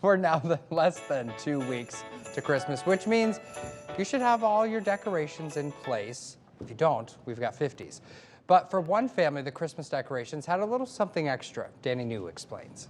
We're now less than 2 weeks to Christmas, which means you should have all your decorations in place. If you don't, we've got 50s. But for one family, the Christmas decorations had a little something extra. Danny New explains.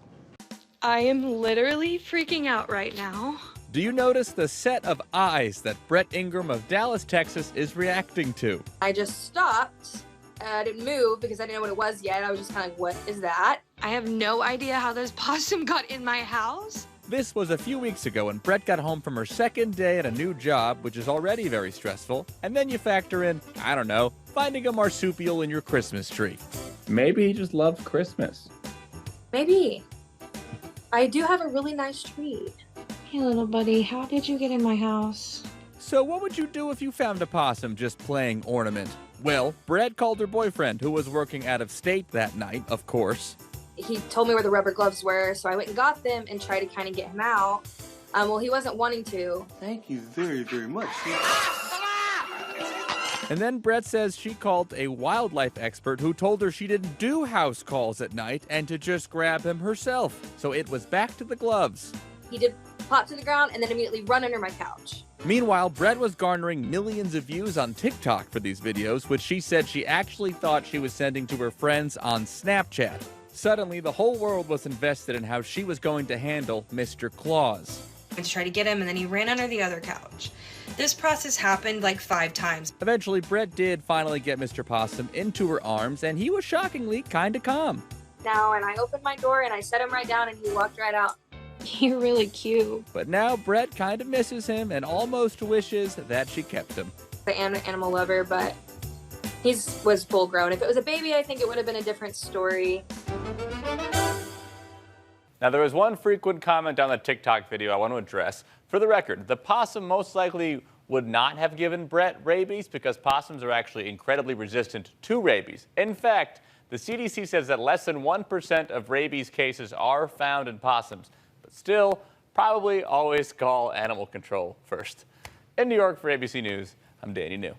I am literally freaking out right now. Do you notice the set of eyes that Brett Ingram of Dallas, Texas is reacting to? I just stopped. I didn't move because I didn't know what it was yet. I was just kind of like, what is that? I have no idea how this possum got in my house. This was a few weeks ago when Brett got home from her second day at a new job, which is already very stressful. And then you factor in, I don't know, finding a marsupial in your Christmas tree. Maybe he just loves Christmas. Maybe. I do have a really nice tree. Hey, little buddy, how did you get in my house? So what would you do if you found a possum just playing ornament? Well, Brett called her boyfriend, who was working out of state that night, of course. He told me where the rubber gloves were, so I went and got them and tried to kind of get him out. Well, he wasn't wanting to. Thank you very, very much. And then Brett says she called a wildlife expert who told her she didn't do house calls at night and to just grab him herself. So it was back to the gloves. He did pop to the ground and then immediately run under my couch. Meanwhile, Brett was garnering millions of views on TikTok for these videos, which she said she actually thought she was sending to her friends on Snapchat. Suddenly, the whole world was invested in how she was going to handle Mr. Claus. I tried to get him, and then he ran under the other couch. This process happened like 5 times. Eventually, Brett did finally get Mr. Possum into her arms, and he was shockingly kind of calm. Now, and I opened my door and I set him right down and he walked right out. You're really cute. But now Brett kind of misses him and almost wishes that she kept him. I am an animal lover, but he was full grown. If it was a baby, I think it would have been a different story. Now, there was one frequent comment on the TikTok video I want to address. For the record, the possum most likely would not have given Brett rabies because possums are actually incredibly resistant to rabies. In fact, the CDC says that less than 1% of rabies cases are found in possums. But still, probably always call animal control first. In New York for ABC News, I'm Danny New.